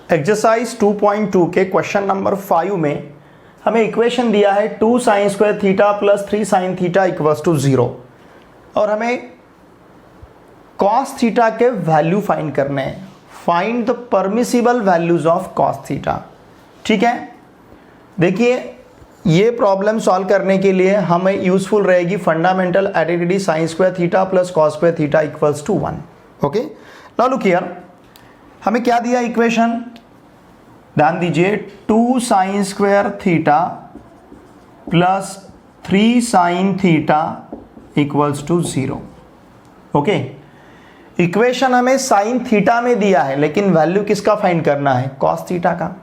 Exercise 2.2 के question number 5 में हमें इक्वेशन दिया है 2 sin square theta plus 3 sin theta equals to 0 और हमें cos थीटा के वैल्यू फाइंड करने हैं। Find the permissible values of cos theta. ठीक है, देखिए ये प्रॉब्लम सॉल्व करने के लिए हमें यूजफुल रहेगी fundamental identity sin square theta plus cos square theta equals to 1। Okay, now look here, हमें क्या दिया इक्वेशन, ध्यान दीजिए 2 sin square theta plus 3 sin theta equals to 0। Okay, equation हमें sin थीटा में दिया है लेकिन वैल्यू किसका फाइंड करना है, cos थीटा का।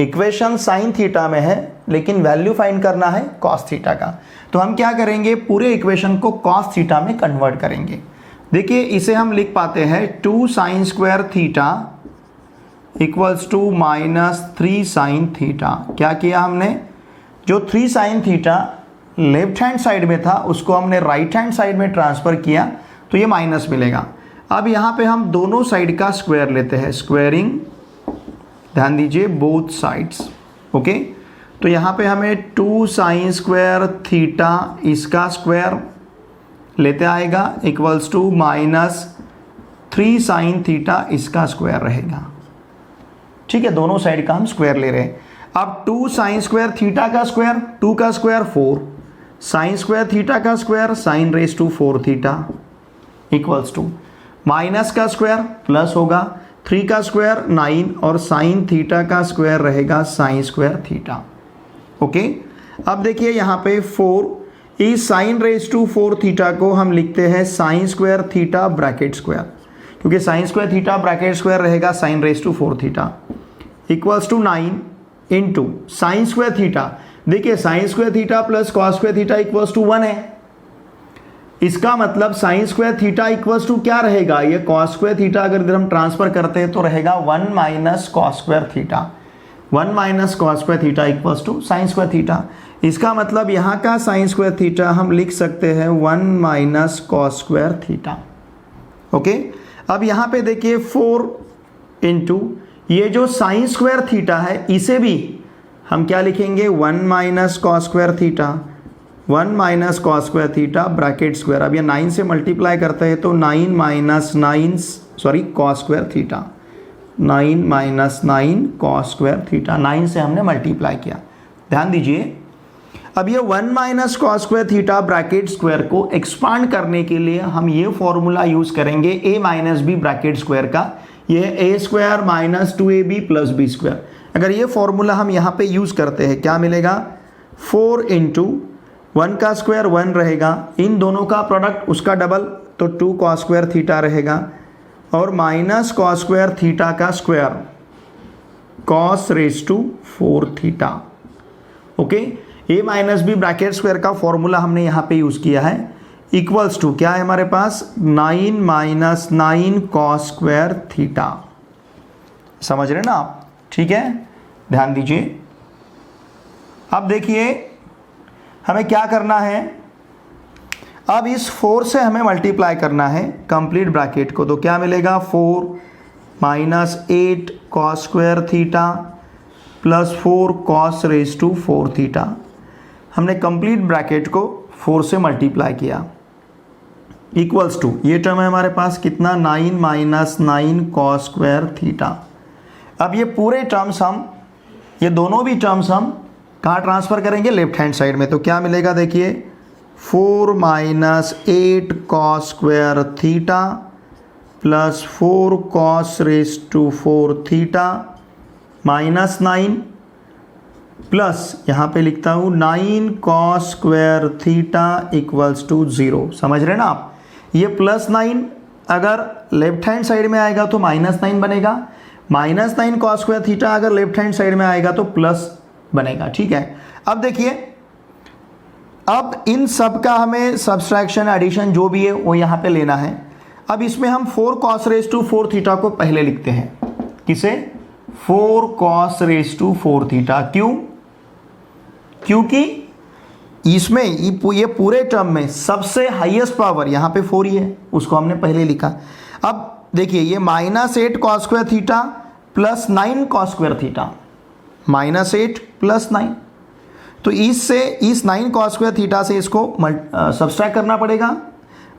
इक्वेशन sin थीटा में है लेकिन वैल्यू फाइंड करना है cos थीटा का। तो हम क्या करेंगे, पूरे इक्वेशन को cos थीटा में कन्वर्ट करेंगे। देखिए इसे हम लिख पाते हैं 2 sin square theta equals to -3 sin theta. क्या किया हमने, जो 3 sin theta left hand side में था उसको हमने राइट हैंड साइड में ट्रांसफ़र किया तो ये माइनस मिलेगा। अब यहाँ पे हम दोनों साइड का स्क्वायर लेते हैं, स्क्वायरिंग, ध्यान दीजिए बोथ साइड्स। ओके, तो यहाँ पे हमें 2 sin स्क्वायर थीटा इसका स्क्वायर लेते आएगा इक्वल्स टू -3 sin थीटा इसका स्क्वायर रहेगा। ठीक है, दोनों साइड का हम स्क्वायर ले रहे हैं। अब 2 sin स्क्वायर थीटा का स्क्वायर, 2 का स्क्वायर 4, sin स्क्वायर थीटा का square sin raise to 4 theta equals to minus का स्क्वायर प्लस होगा, 3 का स्क्वायर 9 और sin थीटा का स्क्वायर रहेगा sin स्क्वायर थीटा। ओके, अब देखिए यहाँ पे 4 इस sin रेज टू 4 थीटा को हम लिखते हैं sin square theta bracket square, क्योंकि sin square theta bracket square रहेगा sin raise to 4 theta equals to 9 into sine square theta. देखिए sin square theta plus cos square theta equals to 1 है, इसका मतलब sin square theta equals to क्या रहेगा, ये cos square theta अगर इधर हम ट्रांसफर करते हैं तो रहेगा 1 minus cos square theta, 1 minus cos square theta equals to sin square theta. इसका मतलब यहाँ का sin स्क्वायर थीटा हम लिख सकते हैं 1 minus cos square theta. Okay, अब यहाँ पे देखिए 4 इंटू ये जो sin स्क्वायर थीटा है इसे भी हम क्या लिखेंगे, 1 minus cos square theta, 1 minus cos square theta bracket square. अब ये 9 से मल्टीप्लाई करते हैं तो 9 minus 9 cos square theta, 9 minus 9 cos square theta, 9 से हमने मल्टीप्लाई किया। ध्यान दीजिए, अब ये 1 minus cos square theta bracket square को एक्सपांड करने के लिए हम ये फॉर्मूला यूज करेंगे a minus B bracket square का, ये a square minus 2ab plus B square. अगर ये फॉर्मूला हम यहाँ पे यूज करते हैं क्या मिलेगा, 4 इंटू 1 का स्क्वायर 1 रहेगा, इन दोनों का प्रोडक्ट उसका डबल तो 2 cos स्क्वायर थीटा रहेगा और माइनस cos स्क्वायर थीटा का square cos raise to 4 theta. Okay, a minus B bracket square का फॉर्मूला हमने यहाँ पे यूज़ किया है इक्वल्स टू क्या है हमारे पास, 9 माइनस 9 cos स्क्वायर थीटा। समझ रहे ना आप, ठीक है, ध्यान दीजिए। अब देखिए हमें क्या करना है, अब इस 4 से हमें मल्टीप्लाई करना है कंप्लीट ब्रैकेट को, तो क्या मिलेगा 4 minus 8 cos square theta plus 4 cos raise to 4 theta. हमने कंप्लीट ब्रैकेट को 4 से मल्टीप्लाई किया इक्वल्स टू ये टर्म है हमारे पास कितना, 9 माइनस 9 cos स्क्वायर थीटा। अब ये पूरे टर्म्स हम, ये दोनों भी टर्म्स हम कहाँ ट्रांसफ़र करेंगे, लेफ्ट हैंड साइड में। तो क्या मिलेगा देखिए 4 minus 8 cos square theta plus 4 cos raise to 4 theta minus 9 plus यहाँ पे लिखता हूँ 9 cos square theta equals to 0। समझ रहे ना आप, ये प्लस 9 अगर लेफ्ट हैंड साइड में आएगा तो माइनस 9 बनेगा, माइनस 9 cos स्क्वायर थीटा अगर लेफ्ट हैंड साइड में आएगा तो प्लस बनेगा। ठीक है, अब देखिए, अब इन सब का हमें सब्सट्रैक्शन एडिशन जो भी है वो यहाँ पे लेना है। अब इसमें हम 4 cos रेज टू 4 थीटा को पहले लिखते हैं, किसे, 4 cos रेज टू 4 थीटा। क्यों, क्योंकि इसमें ये पूरे टर्म में सबसे हाईएस्ट पावर यहाँ पे 4 ही है, उसको हमने पहले लिखा। अब देखिए ये -8 cos square theta plus 9 cos square theta, -8 plus 9। तो इस 9 कॉस स्क्वायर थीटा से इसको सब्सट्रैक्ट करना पड़ेगा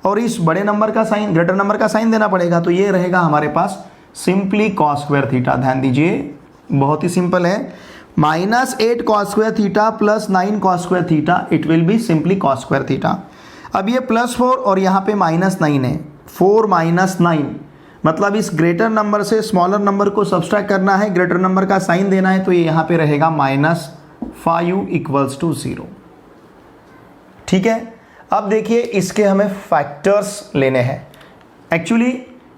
और इस बड़े नंबर का साइन, ग्रेटर नंबर का साइन देना पड़ेगा। तो ये रहेगा हमारे पास सिंपली कॉस स्क्वायर थीटा। ध्यान दीजिए, बहुत ही सिंपल है। -8 cos square theta plus 9 cos square theta, it will be simply cos square theta. अब ये +4 और यहाँ पे -9 है, 4 - 9 मतलब इस ग्रेटर नंबर से स्मॉलर नंबर को सब्सट्रैक्ट करना है, ग्रेटर नंबर का साइन देना है। तो ये यहाँ पे रहेगा -5 = 0। ठीक है, अब देखिए इसके हमें फैक्टर्स लेने हैं। एक्चुअली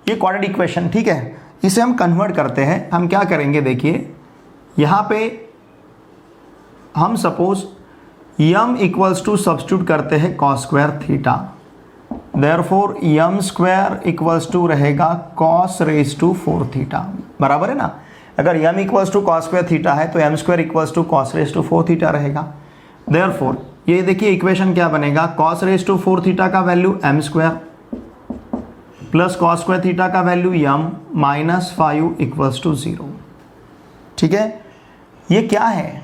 ये क्वाड्रेटिक इक्वेशन, ठीक है, इसे हम कन्वर्ट करते हैं। हम क्या करेंगे, देखिए यहाँ पे हम सपोज यम = सब्स्टिट्यूट करते हैं कॉस स्क्वायर थीटा, देयरफॉर यम स्क्वायर = रहेगा cos रेज़ टू 4 थीटा। बराबर है ना, अगर यम = cos स्क्वायर थीटा है तो m square = cos raise to 4 theta रहेगा। देयरफॉर ये देखिए इक्वेशन क्या बनेगा, cos रेज़ टू 4 थीटा का value m square plus cos square theta का वैल्यू m -5 = 0। ठीक है, ये क्या है,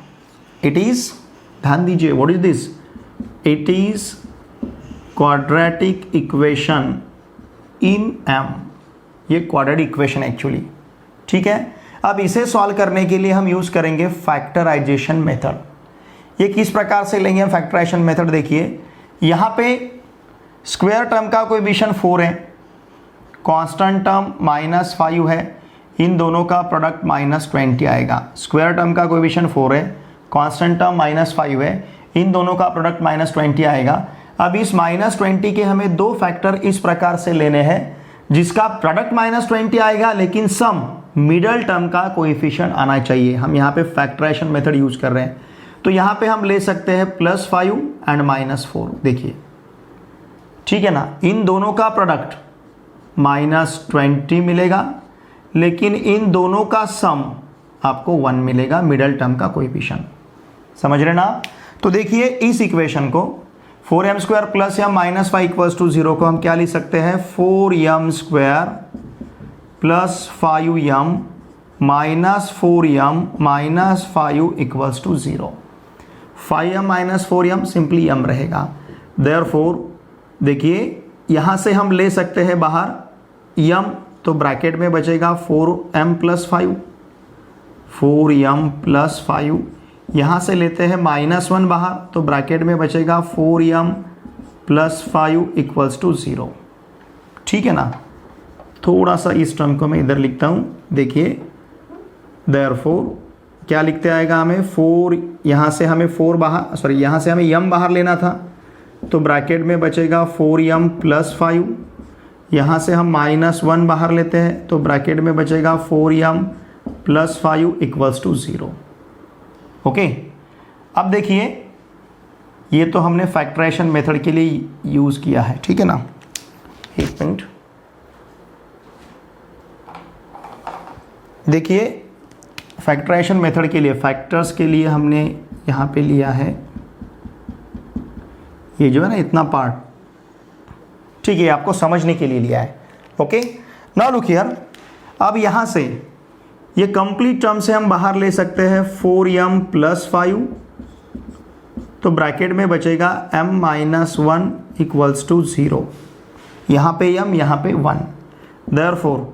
इट इज, ध्यान दीजिए, what is this, it is quadratic equation in m। ये क्वाड्रेटिक इक्वेशन एक्चुअली, ठीक है। अब इसे सॉल्व करने के लिए हम यूज करेंगे फैक्टराइजेशन मेथड। ये किस प्रकार से लेंगे हम फैक्टराइजेशन मेथड, देखिए यहाँ पे स्क्वायर टर्म का कोएफिशिएंट 4 है, कांस्टेंट टर्म -5 है, इन दोनों का प्रोडक्ट -20 आएगा। स्क्वायर टर्म का कोएफिशिएंट 4 है, कांस्टेंट टर्म -5 है, इन दोनों का प्रोडक्ट -20 आएगा। अब इस -20 के हमें दो फैक्टर इस प्रकार से लेने हैं जिसका प्रोडक्ट -20 आएगा लेकिन सम मिडल टर्म का कोएफिशिएंट आना चाहिए। हम यहाँ पे फैक्टराइजेशन मेथड यूज कर रहे हैं, तो यहाँ पे हम ले सकते हैं +5 एंड -4। देखिए, ठीक है ना, इन दोनों का प्रोडक्ट -20 मिलेगा लेकिन इन दोनों का सम आपको 1 मिलेगा, मिडल टर्म का कोएफिशिएंट। समझ रहे ना। तो देखिए इस इक्वेशन को 4m² प्लस m -5 = 0 को हम क्या लिख सकते हैं, 4m² plus 5m -4m -5 = 0। 5m - 4m simply m रहेगा। देयरफॉर देखिए यहाँ से हम ले सकते हैं बाहर m, तो ब्रैकेट में बचेगा 4m + 5, 4m + 5। यहाँ से लेते हैं -1 बाहर, तो ब्रैकेट में बचेगा 4m + 5 = 0। ठीक है ना। थोड़ा सा इस टर्म को मैं इधर लिखता हूँ, देखिए देयरफॉर क्या लिखते आएगा हमें, 4, यहाँ से हमें 4 बाहर, सॉरी यहाँ से हमें m बाहर लेना था, तो ब्रैकेट में बचेगा 4m + 5। यहाँ से हम -1 बाहर लेते हैं, तो ब्रैकेट में बचेगा 4m + 5 = 0। ओके, अब देखिए ये तो हमने फैक्टराइजेशन मेथड के लिए यूज़ किया है, ठीक है ना। एक मिनट, देखिए फैक्टराइजेशन मेथड के लिए, फैक्टर्स के लिए हमने यहाँ पे लिया है ये जो है ना इतना पार्ट, ठीक है, आपको समझने के लिए लिया है। ओके, नाउ लुक हियर, अब यहाँ से ये कंप्लीट टर्म से हम बाहर ले सकते हैं 4m + 5, तो ब्रैकेट में बचेगा m - 1 = 0। यहाँ पे m, यहाँ पे 1, देयरफॉर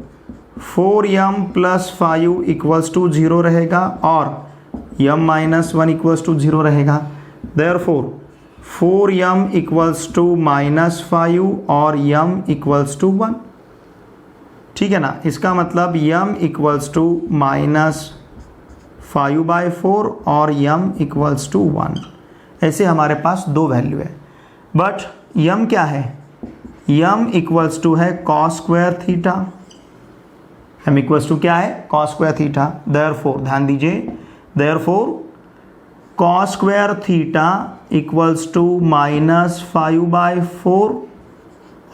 4m + 5 = 0 रहेगा और m - 1 = 0 रहेगा। देयरफॉर 4m = -5 और m = 1। ठीक है ना, इसका मतलब m = -5/4 और m = 1। ऐसे हमारे पास दो वैल्यू है, बट m क्या है, m = है cos स्क्वायर थीटा, m = क्या है, cos स्क्वायर थीटा। देयरफॉर ध्यान दीजिए, देयरफॉर cos स्क्वायर थीटा = -5/4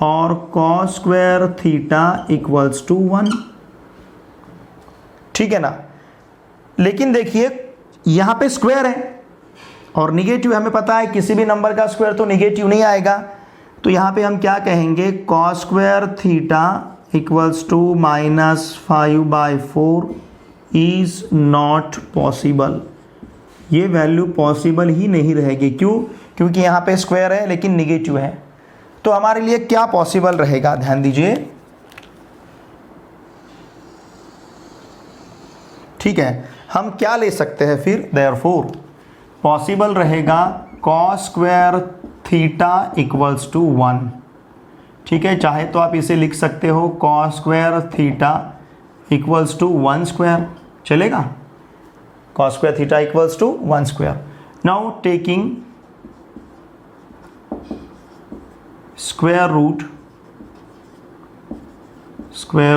और cos स्क्वायर थीटा = 1। ठीक है ना। लेकिन देखिए यहाँ पे स्क्वायर है और निगेटिव, हमें पता है किसी भी नंबर का स्क्वायर तो निगेटिव नहीं आएगा, तो यहाँ पे हम क्या कहेंगे, cos square theta = -5/4 is not possible, ये वैल्यू पॉसिबल ही नहीं रहेगी। क्यों? क्योंकि यहाँ पे स्क्वायर है लेकिन निगेटिव है। तो हमारे लिए क्या पॉसिबल रहेगा, ध्यान दीजिए। ठीक है, हम क्या ले सकते हैं फिर, देयरफॉर पॉसिबल रहेगा cos square theta equals to 1। ठीक है, चाहे तो आप इसे लिख सकते हो cos square theta equals to 1 square, चलेगा। cos square theta equals to 1 square. Now taking square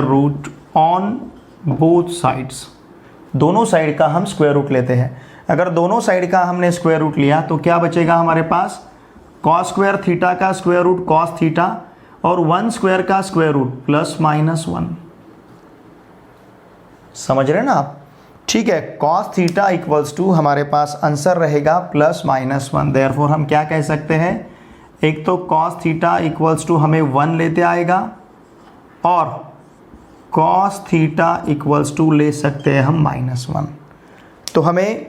root on both sides, दोनों साइड का हम स्क्वायर रूट लेते हैं। अगर दोनों साइड का हमने स्क्वायर रूट लिया तो क्या बचेगा हमारे पास, cos स्क्वायर थीटा का स्क्वायर रूट cos थीटा और 1 स्क्वायर का स्क्वायर रूट प्लस माइनस 1। समझ रहे हैं ना आप? ठीक है, cos थीटा इक्वल्स टू हमारे पास आंसर रहेगा प्लस माइनस 1। देयरफॉर हम क्या कह सकते हैं, एक तो cos थीटा इक्वल्स टू हमें 1 लेते आएगा और cos थीटा इक्वल्स टू ले सकते हैं हम माइनस 1। तो हमें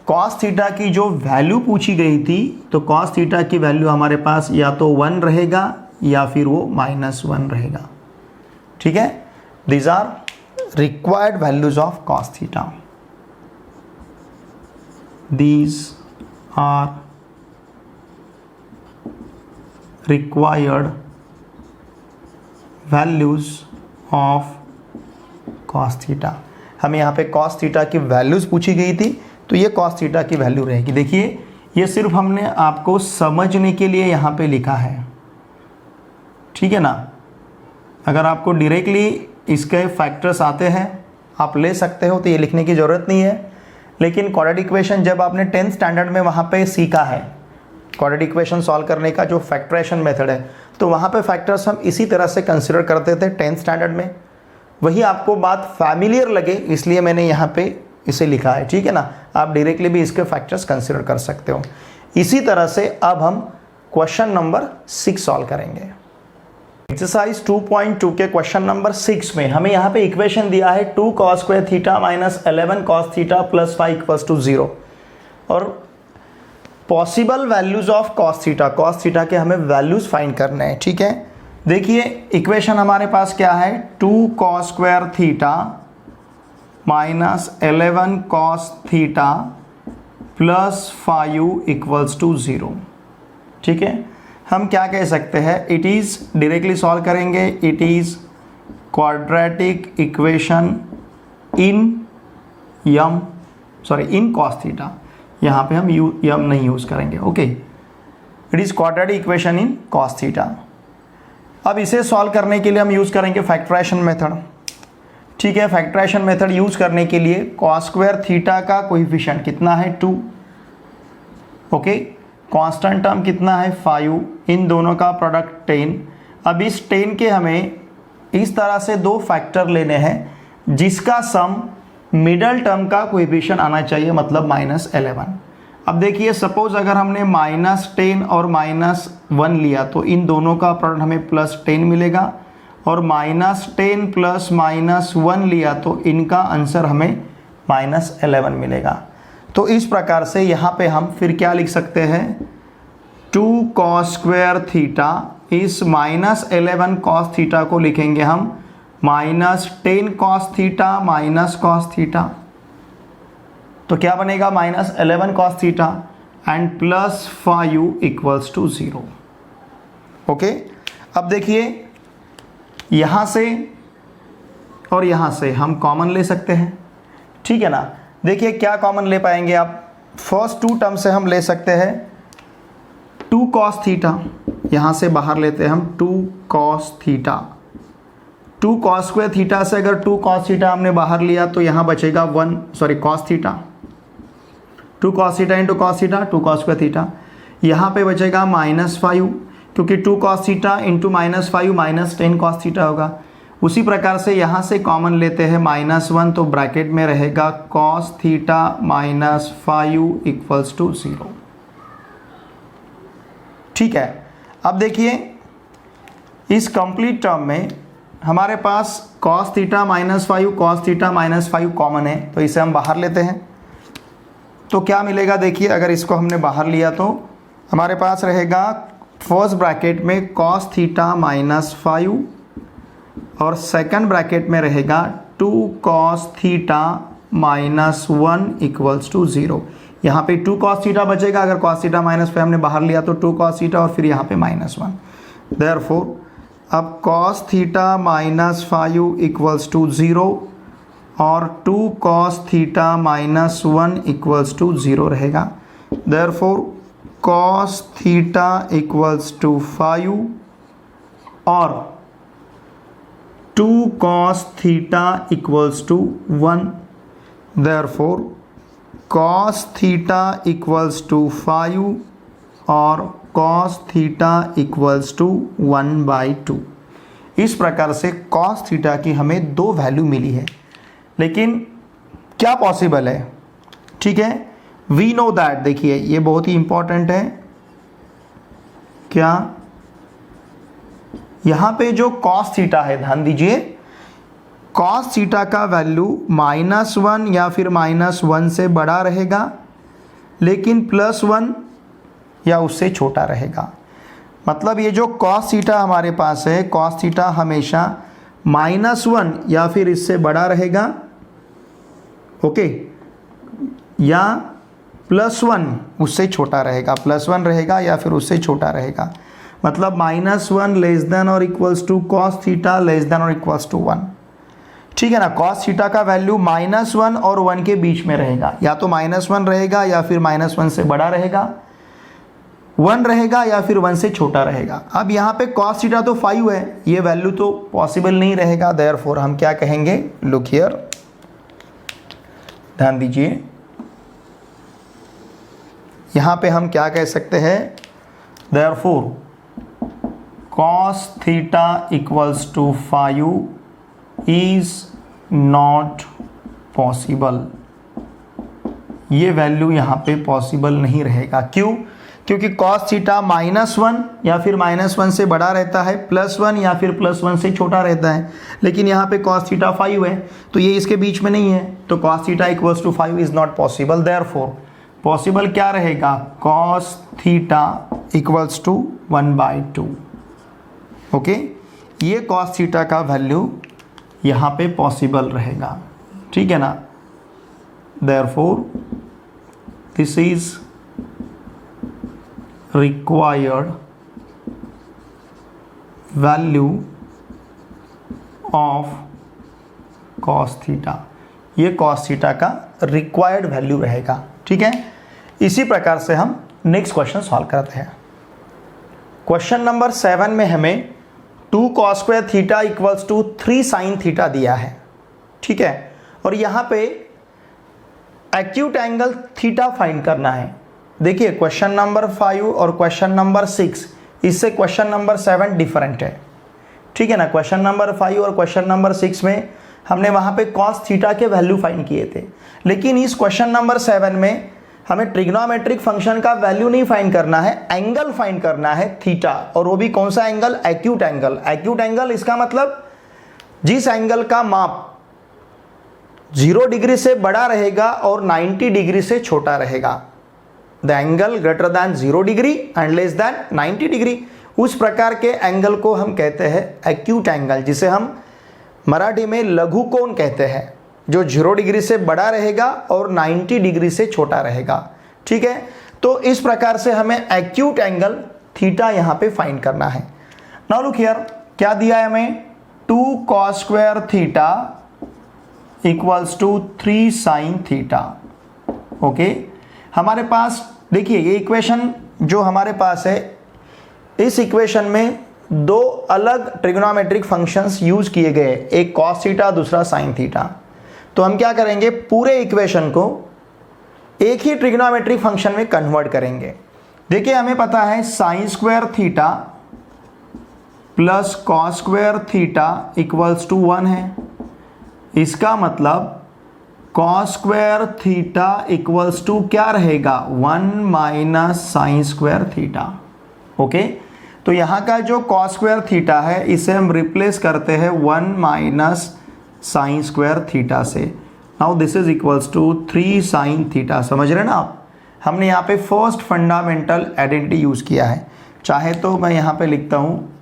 cos थीटा की जो वैल्यू पूछी गई थी, तो cos थीटा की वैल्यू हमारे पास या तो 1 रहेगा या फिर वो माइनस 1 रहेगा। ठीक है, these are required values of cos theta, these are required values of cos theta. हमें यहाँ पे cos थीटा की वैल्यूज़ पूछी गई थी, तो ये cos थीटा की वैल्यू रहेगी। देखिए, ये सिर्फ हमने आपको समझने के लिए यहाँ पे लिखा है, ठीक है ना। अगर आपको डायरेक्टली इसके फैक्टर्स आते हैं आप ले सकते हो, तो ये लिखने की ज़रूरत नहीं है। लेकिन क्वाड्रेटिक इक्वेशन जब आपने 10th स्टैंडर्ड में वहाँ पे सीखा है, क्वाड्रेटिक इक्वेशन सॉल्व करने का जो फैक्टराइजेशन मेथड है, तो वहाँ पे फैक्टर्स हम इसी तरह से कंसिडर करते थे 10th स्टैंडर्ड में। वही आपको बात फैमिलियर लगे इसलिए मैंने यहाँ पे इसे लिखा है, ठीक है ना। आप डायरेक्टली भी इसके फैक्टर्स कंसिडर कर सकते हो। इसी तरह से अब हम क्वेश्चन नंबर 6 सॉल्व करेंगे। एक्सरसाइज 2.2 के क्वेश्चन नंबर 6 में हमें यहाँ पे इक्वेशन दिया है 2 cos square theta minus 11 cos theta plus 5 equals to 0 और possible values of cos theta के हमें वैल्यूज फाइंड करने हैं। ठीक है, देखिए इक्वेशन हमारे पास क्या है, 2 cos square theta minus 11 cos theta plus 5 equals to 0। ठीक है, हम क्या कह सकते हैं, इट इज़, डायरेक्टली सॉल्व करेंगे, it is quadratic equation in in cos theta. यहाँ पे हम यम नहीं यूज़ करेंगे। Okay, it is quadratic equation in cos theta. अब इसे सॉल्व करने के लिए हम यूज़ करेंगे फैक्टराइजेशन मेथड। ठीक है, फैक्टराइजेशन मेथड यूज़ करने के लिए cos स्क्वायर थीटा का कोएफिशिएंट कितना है, 2। ओके, कांस्टेंट टर्म कितना है, 5, इन दोनों का प्रोडक्ट 10। अब इस 10 के हमें इस तरह से दो फैक्टर लेने हैं जिसका सम मिडल टर्म का कोएफिशिएंट आना चाहिए, मतलब -11। अब देखिए, सपोज अगर हमने -10 और -1 लिया तो इन दोनों का प्रोडक्ट हमें +10 मिलेगा, और -10 प्लस -1 लिया तो इनका आंसर हमें -11 मिलेगा। तो इस प्रकार से यहाँ पे हम फिर क्या लिख सकते हैं, 2 cos स्क्वायर थीटा, इस -11 cos थीटा को लिखेंगे हम -10 cos theta minus cos theta. तो क्या बनेगा, -11 cos theta and plus 5 equals to 0। Okay, अब देखिए यहाँ से और यहाँ से हम कॉमन ले सकते हैं। ठीक है ना, देखिए क्या कॉमन ले पाएंगे आप, फर्स्ट 2 टर्म से हम ले सकते हैं 2 cos थीटा, यहाँ से बाहर लेते हैं हम 2 cos theta. 2 cos square theta से अगर 2 cos थीटा हमने बाहर लिया तो यहाँ बचेगा cos theta, 2 cos theta into cos theta, 2 cos square theta. यहाँ पे बचेगा -5, क्योंकि 2 cos theta into -5 -10 cos theta होगा। उसी प्रकार से यहाँ से कॉमन लेते हैं -1, तो ब्रैकेट में रहेगा cos थीटा -5 इक्वल्स टू 0। ठीक है, अब देखिए इस कंप्लीट टर्म में हमारे पास cos थीटा -5 कॉमन है, तो इसे हम बाहर लेते हैं। तो क्या मिलेगा देखिए, अगर इसको हमने बाहर लिया तो हमारे पास रहेगा फर्स्ट ब्रैकेट में cos थीटा -5 और सेकंड ब्रैकेट में रहेगा 2 cos थीटा -1 इक्वल्स टू 0। यहाँ पे 2 cos थीटा बचेगा, अगर cos थीटा -5 हमने बाहर लिया तो 2 cos थीटा और फिर यहाँ पे -1। देयरफॉर अब cos थीटा -5 इक्वल्स टू 0 और 2 cos थीटा -1 इक्वल्स टू 0 रहेगा। Therefore cos theta equals to 5 और 2 cos theta equals to 1। Therefore cos theta equals to 5 और cos थीटा इक्वल्स टू 1/2। इस प्रकार से cos थीटा की हमें दो वैल्यू मिली है, लेकिन क्या पॉसिबल है? ठीक है, वी नो दैट, देखिए ये बहुत ही इंपॉर्टेंट है। क्या यहाँ पे जो cos थीटा है, ध्यान दीजिए, cos थीटा का वैल्यू -1 या फिर -1 से बड़ा रहेगा, लेकिन +1 या उससे छोटा रहेगा। मतलब ये जो cos थीटा हमारे पास है, cos थीटा हमेशा -1 या फिर इससे बड़ा रहेगा, ओके, या +1 उससे छोटा रहेगा, +1 रहेगा या फिर उससे छोटा रहेगा। मतलब -1 लेस देन और equals to cos theta less than और इक्वल्स टू 1। ठीक है ना, cos थीटा का वैल्यू -1 और 1 के बीच में रहेगा, या तो -1 रहेगा या फिर -1 से बड़ा रहेगा, 1 रहेगा या फिर 1 से छोटा रहेगा। अब यहाँ पे cos थीटा तो 5 है, ये वैल्यू तो पॉसिबल नहीं रहेगा। देयरफॉर हम क्या कहेंगे, लुक हियर, ध्यान दीजिए, यहाँ पे हम क्या कह सकते हैं, therefore cos theta equals to 5 is not possible. ये वैल्यू यहाँ पे पॉसिबल नहीं रहेगा। क्यों? क्योंकि cos थीटा -1 या फिर -1 से बड़ा रहता है, +1 या फिर +1 से छोटा रहता है, लेकिन यहाँ पे cos थीटा 5 है, तो ये इसके बीच में नहीं है, तो cos theta equals to 5 is not possible. Therefore possible क्या रहेगा, cos theta equals to 1/2। Okay, ये cos थीटा का वैल्यू यहाँ पे पॉसिबल रहेगा। ठीक है ना, therefore this is required value of cos theta. ये cos थीटा का रिक्वायर्ड वैल्यू रहेगा। ठीक है, इसी प्रकार से हम नेक्स्ट क्वेश्चन सॉल्व करते हैं। क्वेश्चन नंबर 7 में हमें 2 cos square theta equals to 3 sin theta दिया है। ठीक है, और यहाँ पे एक्यूट एंगल थीटा फाइंड करना है। देखिए क्वेश्चन नंबर 5 और क्वेश्चन नंबर 6, इससे क्वेश्चन नंबर 7 डिफरेंट है। ठीक है ना, क्वेश्चन नंबर 5 और क्वेश्चन नंबर 6 में हमने वहाँ पे cos थीटा के वैल्यू फाइंड किए थे, लेकिन इस क्वेश्चन नंबर 7 में हमें ट्रिग्नोमेट्रिक फंक्शन का वैल्यू नहीं फाइंड करना है, एंगल फाइंड करना है थीटा, और वो भी कौन सा angle, acute angle. Acute angle इसका मतलब जिस एंगल का माप 0 डिग्री से बड़ा रहेगा और 90 डिग्री से छोटा रहेगा। The angle greater than 0 degree and less than 90 degree, उस प्रकार के एंगल को हम कहते हैं एक्यूट एंगल, जिसे हम मराठी में लघु कोण कहते हैं, जो 0 डिग्री से बड़ा रहेगा और 90 डिग्री से छोटा रहेगा। ठीक है, तो इस प्रकार से हमें एक्यूट एंगल थीटा यहाँ पे फाइंड करना है। नाउ लुक हियर, क्या दिया है हमें, 2 cos square theta equals to 3 sin theta. Okay, हमारे पास देखिए ये इक्वेशन जो हमारे पास है, इस इक्वेशन में दो अलग ट्रिग्नोमेट्रिक फंक्शंस यूज किए गए, एक cos थीटा दूसरा sin थीटा। तो हम क्या करेंगे, पूरे इक्वेशन को एक ही ट्रिग्नोमेट्रिक फंक्शन में कन्वर्ट करेंगे। देखिए हमें पता है sin square theta plus cos square theta equals to 1 है। इसका मतलब cos square theta equals to क्या रहेगा, 1 minus sin square theta. Okay, तो यहाँ का जो कॉस स्क्वायर थीटा है इसे हम रिप्लेस करते हैं 1 माइनस साइन स्क्वायर थीटा से। Now this is equals to 3 sine theta. समझ रहे ना आप, हमने यहाँ पे फर्स्ट फंडामेंटल आइडेंटिटी यूज़ किया है। चाहे तो मैं यहाँ पे लिखता हूँ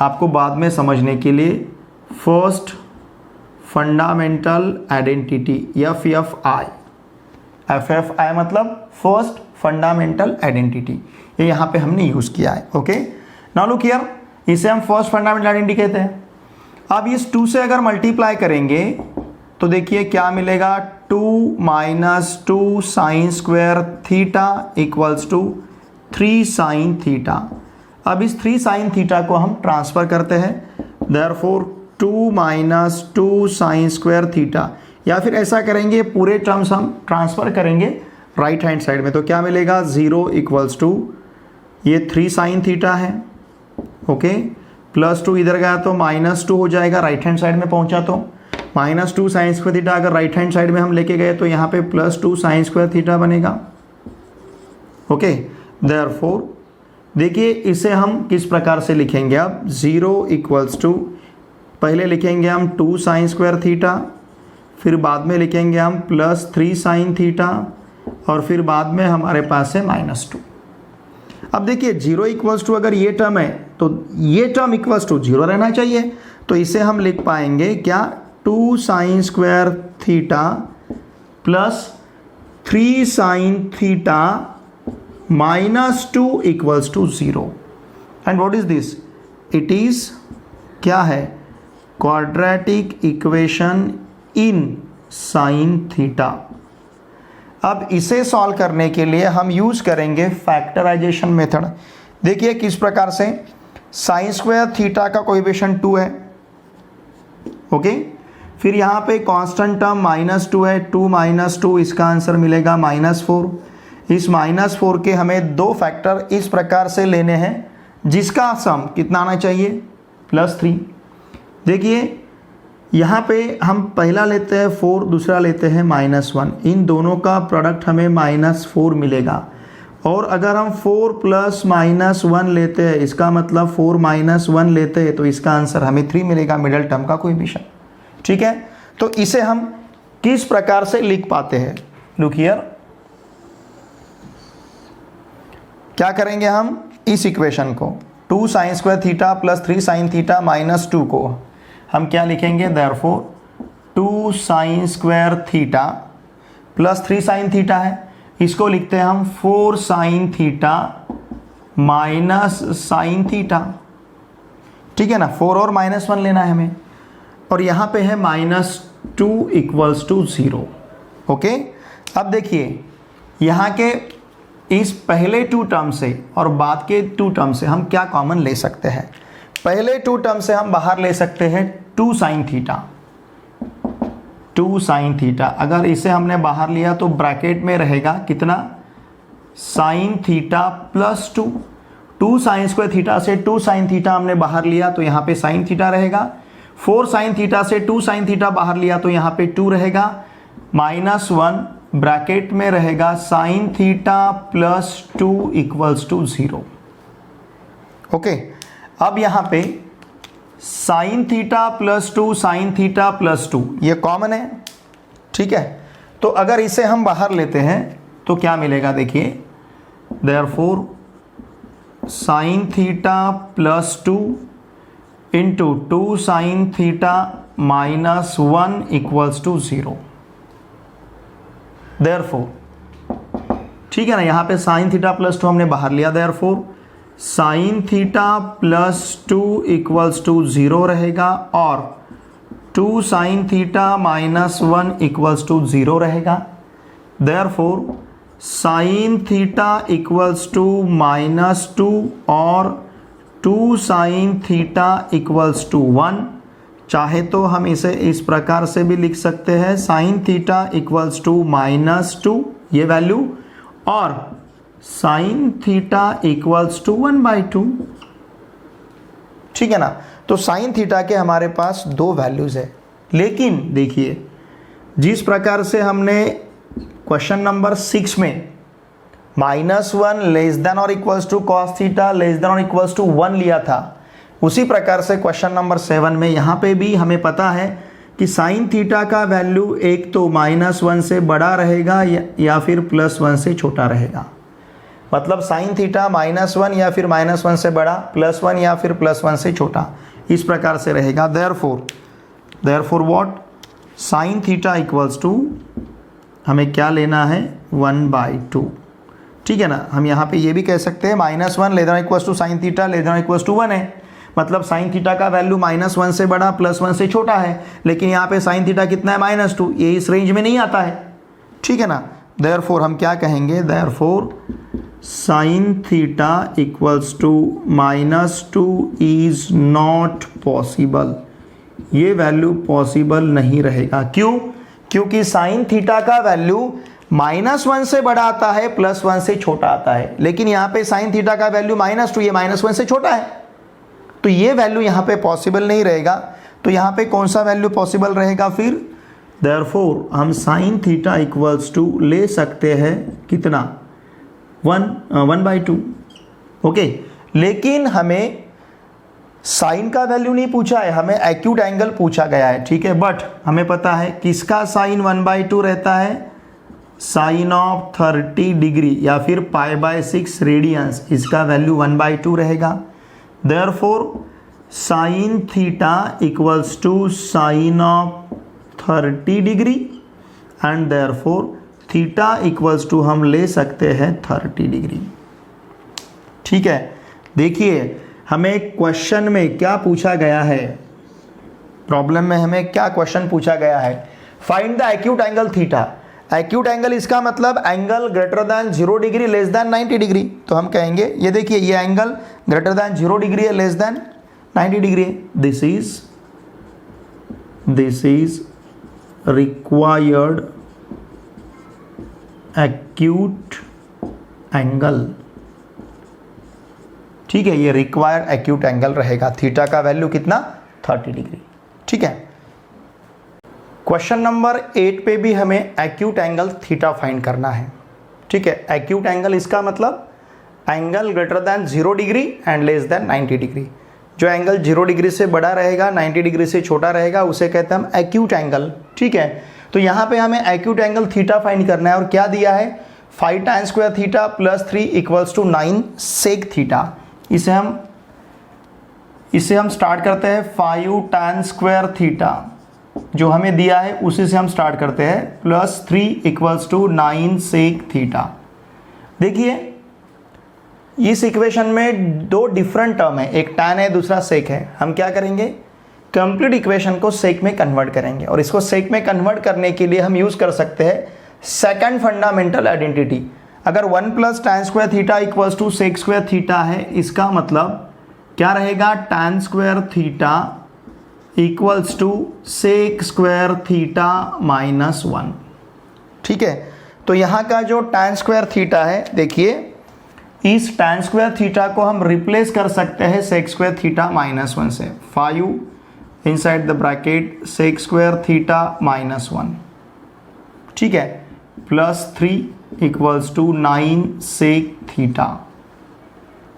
आपको बाद में समझने के लिए, first fundamental identity FFI। FFI मतलब फर्स्ट फंडामेंटल आइडेंटिटी, ये यहाँ पे हमने यूज़ किया है। ओके, नाउ लुक हियर, इसे हम फर्स्ट फंडामेंटल आइडेंटिटी कहते हैं। अब इस 2 से अगर मल्टीप्लाई करेंगे तो देखिए क्या मिलेगा, 2 minus 2 sine square theta equals to 3 sine theta. अब इस 3 साइन थीटा को हम ट्रांसफ़र करते हैं, therefore 2 minus 2 sine square theta, या फिर ऐसा करेंगे पूरे टर्म्स हम ट्रांसफ़र करेंगे राइट हैंड साइड में, तो क्या मिलेगा 0 इक्वल्स टू ये 3 साइन थीटा है। ओके, प्लस 2 इधर गया तो -2 हो जाएगा, राइट हैंड साइड में पहुंचा तो -2 साइन स्क्वायर थीटा, अगर राइट हैंड साइड में हम लेके गए तो यहाँ पे +2 साइन स्क्वायर थीटा बनेगा। ओके, देयरफॉर देखिए इसे हम किस प्रकार से लिखेंगे, अब 0 इक्वल्स टू पहले लिखेंगे हम 2 साइन स्क्वायर थीटा, फिर बाद में लिखेंगे हम +3 साइन थीटा, और फिर बाद में हमारे पास है -2। अब देखिए 0 इक्वल्स टू अगर ये टर्म है तो ये टर्म इक्वल्स टू 0 रहना चाहिए, तो इसे हम लिख पाएंगे क्या, 2 sine square theta plus 3 sine theta -2 equals to 0। And what is this, it is क्या है, quadratic equation in sine theta. अब इसे सॉल्व करने के लिए हम यूज़ करेंगे फैक्टराइजेशन मेथड। देखिए किस प्रकार से, साइन स्क्वायर थीटा का कोएफिशिएंट 2 है। ओके, फिर यहाँ पे कांस्टेंट टर्म -2 है, 2 - 2, इसका आंसर मिलेगा -4। इस -4 के हमें 2 फैक्टर इस प्रकार से लेने हैं जिसका सम कितना आना चाहिए, +3। देखिए यहाँ पे हम पहला लेते हैं 4, दूसरा लेते हैं -1, इन दोनों का प्रोडक्ट हमें -4 मिलेगा। और अगर हम 4 + -1 लेते हैं, इसका मतलब 4 - 1 लेते हैं, तो इसका आंसर हमें 3 मिलेगा, मिडल टर्म का कोएफिशिएंट। ठीक है, तो इसे हम किस प्रकार से लिख पाते हैं, लुक हियर, क्या करेंगे हम, इस इक्वेशन को 2 sine square theta plus 3 sine theta -2 को हम क्या लिखेंगे, therefore 2 sine square theta plus 3 sine theta है, इसको लिखते हैं हम 4 sine theta minus sine theta. ठीक है ना, 4 और -1 लेना है हमें, और यहाँ पे है -2 इक्वल्स टू 0। ओके, अब देखिए यहाँ के इस पहले 2 टर्म से और बाद के 2 टर्म से हम क्या कॉमन ले सकते हैं। पहले 2 टर्म से हम बाहर ले सकते हैं 2 साइन थीटा, 2 साइन थीटा, अगर इसे हमने बाहर लिया तो ब्रैकेट में रहेगा कितना, sign theta +2। 2 sine square theta से 2 साइन थीटा हमने बाहर लिया तो यहाँ पे साइन थीटा रहेगा। 4 साइन थीटा से 2 साइन थीटा बाहर लिया तो यहाँ पे 2 रहेगा, -1 ब्रैकेट में रहेगा sine theta +2 equals to 0। Okay, अब यहाँ पे साइन थीटा +2 साइन थीटा +2 ये कॉमन है। ठीक है, तो अगर इसे हम बाहर लेते हैं तो क्या मिलेगा, देखिए, therefore sine theta +2 into 2 sine theta -1 equals to 0। Therefore, ठीक है ना, यहाँ पे साइन थीटा +2 हमने बाहर लिया, therefore sine theta +2 equals to 0 रहेगा, और 2 साइन थीटा -1 इक्वल्स टू 0 रहेगा। Therefore sine theta equals to -2 और 2 साइन थीटा इक्वल्स टू 1। चाहे तो हम इसे इस प्रकार से भी लिख सकते हैं, साइन थीटा इक्वल्स टू -2 ये वैल्यू, और साइन थीटा इक्वल्स टू 1/2। ठीक है ना, तो साइन थीटा के हमारे पास 2 वैल्यूज़ है। लेकिन देखिए जिस प्रकार से हमने क्वेश्चन नंबर 6 में -1 लेस देन और equals to cos theta less than और इक्वल्स टू 1 लिया था। उसी प्रकार से क्वेश्चन नंबर 7 में यहाँ पे भी हमें पता है कि साइन थीटा का वैल्यू एक तो -1 से बड़ा रहेगा या फिर +1 से छोटा रहेगा। मतलब साइन थीटा -1 या फिर -1 से बड़ा, +1 या फिर +1 से छोटा, इस प्रकार से रहेगा। Therefore what, sine theta equals to हमें क्या लेना है 1/2। ठीक है ना। हम यहाँ पे ये भी कह सकते हैं -1 less than equals to sine theta less than equals to 1 है। मतलब साइन थीटा का वैल्यू -1 से बड़ा, +1 से छोटा है, लेकिन यहाँ पे साइन थीटा कितना है -2, ये इस रेंज में नहीं आता है। ठीक है ना। देयरफॉर हम क्या कहेंगे, therefore sine theta equals to -2 is not possible. ये वैल्यू पॉसिबल नहीं रहेगा। क्यों? क्योंकि साइन थीटा का वैल्यू -1 से बड़ा आता है, +1 से छोटा आता है, लेकिन यहाँ पे साइन थीटा का वैल्यू -2, ये -1 से छोटा है, तो ये वैल्यू यहाँ पे पॉसिबल नहीं रहेगा। तो यहाँ पे कौन सा वैल्यू पॉसिबल रहेगा फिर? देयरफॉर हम साइन थीटा इक्वल्स टू ले सकते हैं कितना, 1/2। ओके, लेकिन हमें साइन का वैल्यू नहीं पूछा है, हमें एक्यूट एंगल पूछा गया है। ठीक है, बट हमें पता है किसका साइन 1/2 रहता है, साइन ऑफ 30 डिग्री या फिर π/6 रेडियंस, इसका वैल्यू 1/2 रहेगा। Therefore sin theta equals to sin of 30 degree and therefore theta equals to हम ले सकते हैं 30 डिग्री। ठीक है, देखिए हमें क्वेश्चन में क्या पूछा गया है, प्रॉब्लम में हमें क्या क्वेश्चन पूछा गया है, find the acute angle theta. Acute angle इसका मतलब angle greater than 0 degree less than 90 degree. तो हम कहेंगे ये देखिए ये एंगल ग्रेटर दैन 0 डिग्री है, लेस दैन 90 डिग्री है। This is required acute angle. ठीक है, ये रिक्वायर्ड एक्यूट एंगल रहेगा। थीटा का वैल्यू कितना, 30 डिग्री। ठीक है, क्वेश्चन नंबर 8 पे भी हमें एक्यूट एंगल थीटा फाइंड करना है। ठीक है, एक्यूट एंगल इसका मतलब angle greater than 0 degree and less than 90 degree. जो एंगल 0 डिग्री से बड़ा रहेगा, 90 डिग्री से छोटा रहेगा, उसे कहते हैं हम एक्यूट एंगल। ठीक है, तो यहाँ पे हमें एक्यूट एंगल थीटा फाइंड करना है और क्या दिया है, 5 tan square theta plus 3 equals to 9 sec theta. इसे हम स्टार्ट करते हैं 5 tan स्क्वायर थीटा जो हमें दिया है उसी से हम स्टार्ट करते हैं, plus 3 equals to 9 sec theta. देखिए इस इक्वेशन में दो डिफरेंट टर्म है, एक tan है दूसरा सेक है। हम क्या करेंगे, कंप्लीट इक्वेशन को सेक में कन्वर्ट करेंगे और इसको सेक में कन्वर्ट करने के लिए हम यूज कर सकते हैं सेकंड फंडामेंटल आइडेंटिटी। अगर 1 + tan square theta equals to sec square theta है, इसका मतलब क्या रहेगा, tan square theta equals to sec square theta -1। ठीक है, तो यहाँ का जो tan स्क्वायर थीटा है, देखिए इस tan स्क्वायर थीटा को हम रिप्लेस कर सकते हैं सेक स्क्वायर थीटा -1 से। 5 inside the bracket sec square theta -1। ठीक है, plus 3 equals to 9 sec theta.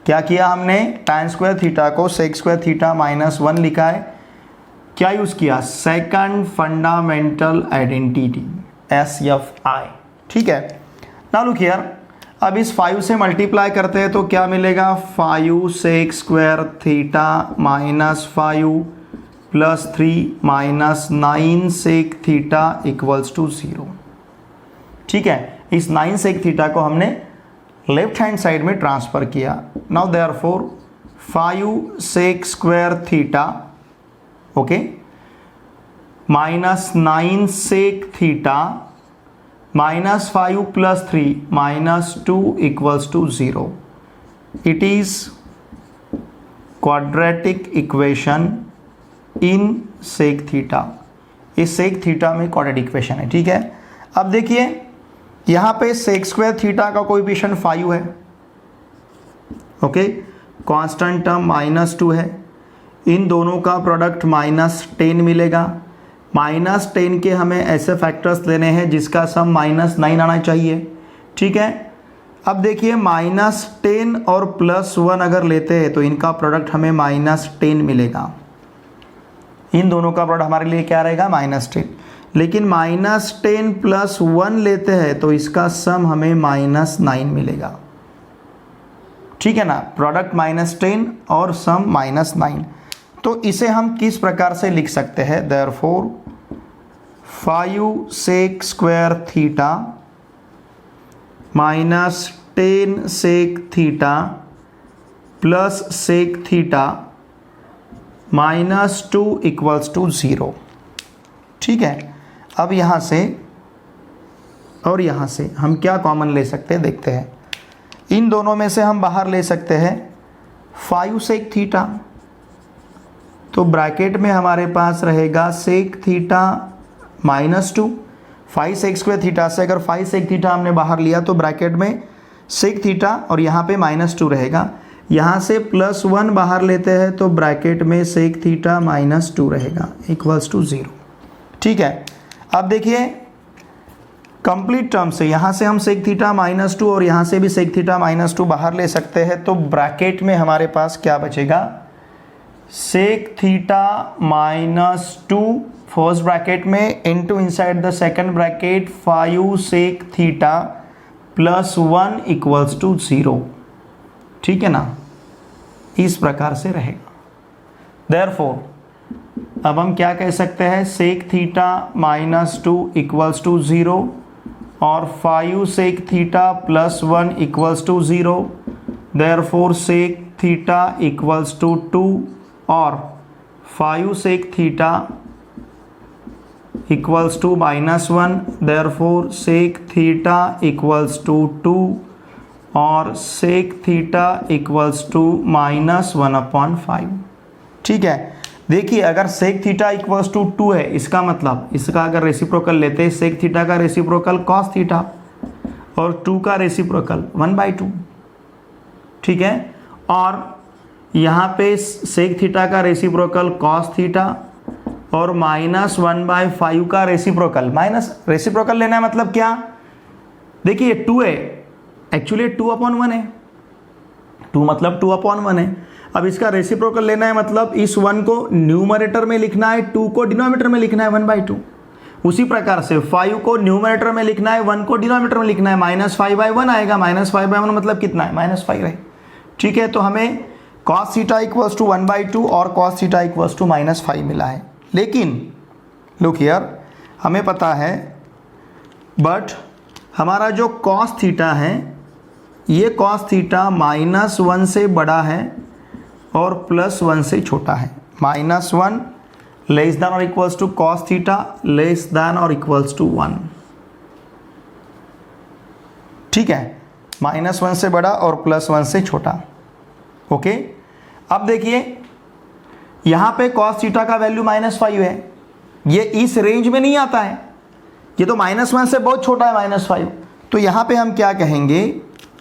क्या किया हमने, tan स्क्वायर थीटा को सेक स्क्वायर थीटा -1 लिखा है, क्या यूज किया, सेकंड फंडामेंटल आइडेंटिटी SFI। ठीक है, नाउ लुक हियर, अब इस 5 से मल्टीप्लाई करते हैं तो क्या मिलेगा, 5 sec square theta -5 plus 3 -9 sec theta equals to 0। ठीक है, इस 9 सेक थीटा को हमने लेफ्ट हैंड साइड में ट्रांसफर किया। Now therefore 5 sec square theta, okay, -9 sec theta -5 plus 3 -2 equals to 0। It is quadratic equation in sec theta. इस sec theta में quadratic equation है। ठीक है, अब देखिए यहाँ पे सेक स्क्वायर थीटा का कोएफिशिएंट 5 है, ओके, कांस्टेंट टर्म -2 है, इन दोनों का प्रोडक्ट -10 मिलेगा। -10 के हमें ऐसे फैक्टर्स लेने हैं जिसका सम -9 आना चाहिए। ठीक है, अब देखिए -10 और +1 अगर लेते हैं तो इनका प्रोडक्ट हमें -10 मिलेगा। इन दोनों का प्रोडक्ट हमारे लिए क्या रहेगा? -10। लेकिन -10 + 1 लेते हैं तो इसका सम हमें -9 मिलेगा। ठीक है ना, प्रोडक्ट -10 और सम -9। तो इसे हम किस प्रकार से लिख सकते हैं? Therefore 5 sec square theta -10 sec theta plus sec theta -2 = 0। ठीक है, अब यहाँ से और यहाँ से हम क्या कॉमन ले सकते हैं देखते हैं। इन दोनों में से हम बाहर ले सकते हैं 5 sec थीटा, तो ब्रैकेट में हमारे पास रहेगा sec theta -2। 5 sec square theta से अगर 5 sec थीटा हमने बाहर लिया तो ब्रैकेट में sec थीटा और यहाँ पे -2 रहेगा। यहाँ से +1 बाहर लेते हैं तो ब्रैकेट में sec थीटा -2 रहेगा = 0। ठीक है, अब देखिए कंप्लीट टर्म से यहाँ से हम sec थीटा -2 और यहाँ से भी sec थीटा -2 बाहर ले सकते हैं, तो ब्रैकेट में हमारे पास क्या बचेगा? sec थीटा -2 फर्स्ट ब्रैकेट में into inside the second bracket 5 sec theta +1 = 0। ठीक है ना, इस प्रकार से रहेगा। देयरफॉर अब हम क्या कह सकते हैं? sec थीटा -2 = 0 और 5 sec theta +1 = 0। Therefore sec theta = 2 और 5 sec theta = -1। Therefore sec theta = 2 और sec थीटा = -1/5। ठीक है, देखिए अगर sec थीटा = 2 है, इसका मतलब इसका अगर रेसिप्रोकल लेते हैं, sec थीटा का रेसिप्रोकल cos थीटा और 2 का रेसिप्रोकल 1/2। ठीक है, और यहाँ पे sec थीटा का रेसिप्रोकल cos थीटा और -1/5 का रेसिप्रोकल। रेसिप्रोकल लेना है मतलब क्या? देखिए 2 है, एक्चुअली 2/1 है, 2 मतलब 2/1 है। अब इसका रेसिप्रोकल लेना है मतलब इस 1 को न्यूमरेटर में लिखना है, 2 को डिनोमिनेटर में लिखना है 1/2। उसी प्रकार से 5 को न्यूमरेटर में लिखना है, 1 को डिनोमिनेटर में लिखना है, -5/1 आएगा। -5/1 मतलब कितना है? -5 है। ठीक है, तो हमें cos थीटा = 1/2 और cos थीटा = -5 मिला है। लेकिन लुक हियर, हमें पता है बट हमारा जो cos थीटा है, ये cos थीटा -1 से बड़ा है और +1 से छोटा है। -1 लेस देन और equals to cos theta less than और इक्वल्स टू 1। ठीक है, -1 से बड़ा और +1 से छोटा। ओके, अब देखिए यहाँ पे cos थीटा का वैल्यू -5 है, ये इस रेंज में नहीं आता है, ये तो -1 से बहुत छोटा है -5। तो यहाँ पे हम क्या कहेंगे?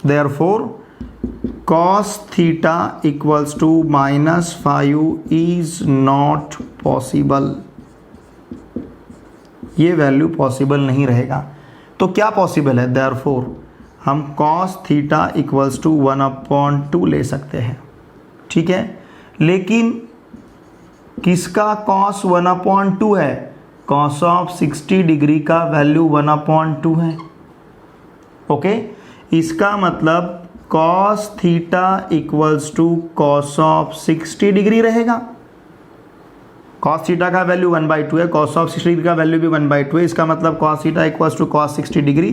Therefore cos theta = -5 is not possible. ये वैल्यू पॉसिबल नहीं रहेगा। तो क्या पॉसिबल है? देयरफॉर हम cos थीटा = 1/2 ले सकते हैं। ठीक है, लेकिन किसका cos 1/2 है? cos ऑफ 60 डिग्री का वैल्यू 1/2 है। ओके, इसका मतलब cos theta = cos of 60 degree रहेगा। cos थीटा का वैल्यू 1/2 है, cos ऑफ 60 डिग्री का वैल्यू भी 1/2 है। इसका मतलब cos theta = cos 60 degree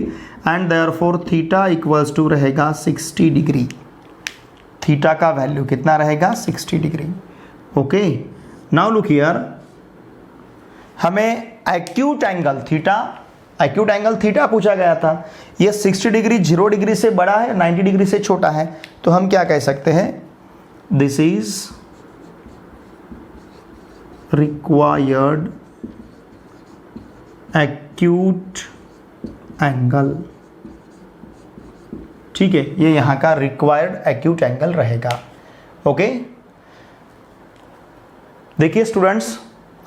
and therefore theta = रहेगा 60 डिग्री। थीटा का वैल्यू कितना रहेगा? 60 degree. Okay, now look here, हमें एक्यूट एंगल थीटा पूछा गया था। ये 60 डिग्री 0 डिग्री से बड़ा है, 90 डिग्री से छोटा है। तो हम क्या कह सकते हैं? This is required acute angle. ठीक है, ये यहाँ का रिक्वायर्ड एक्यूट एंगल रहेगा। ओके, देखिए स्टूडेंट्स,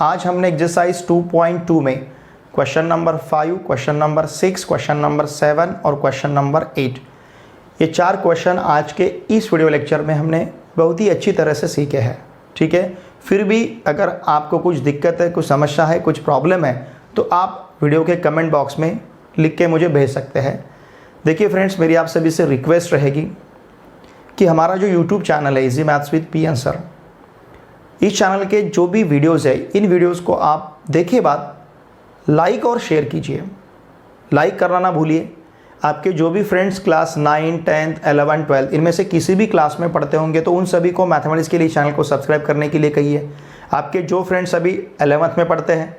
आज हमने एक्सरसाइज 2.2 में question number 5, question number 6, question number 7 और क्वेश्चन नंबर 8 ये 4 क्वेश्चन आज के इस वीडियो लेक्चर में हमने बहुत ही अच्छी तरह से सीखे हैं। ठीक है, फिर भी अगर आपको कुछ दिक्कत है, कुछ समस्या है, कुछ प्रॉब्लम है तो आप वीडियो के कमेंट बॉक्स में लिख के मुझे भेज सकते हैं। देखिए फ्रेंड्स, मेरी आप सभी से रिक्वेस्ट रहेगी कि हमारा जो यूट्यूब चैनल है easy maths with PN sir, इस चैनल के जो भी वीडियोस है इन वीडियोस को आप देखे बाद लाइक और शेयर कीजिए। लाइक करना ना भूलिए। आपके जो भी फ्रेंड्स क्लास 9, 10, 11, 12 इनमें से किसी भी क्लास में पढ़ते होंगे तो उन सभी को मैथमेटिक्स के लिए चैनल को सब्सक्राइब करने के लिए कहिए। आपके जो फ्रेंड्स अभी 11th में पढ़ते हैं,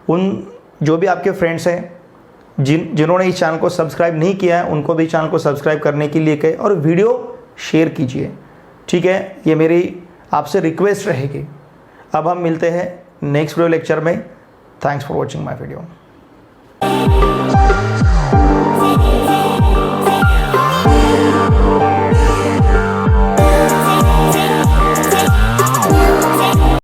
उन जो भी आपके फ्रेंड्स हैं जिन्होंने इस चैनल को सब्सक्राइब नहीं किया है उनको भी चैनल को सब्सक्राइब करने के लिए कहें और वीडियो शेयर कीजिए। ठीक है, ये मेरी आपसे रिक्वेस्ट रहेगी। अब हम मिलते हैं नेक्स्ट वीडियो लेक्चर में। Thanks for watching my video.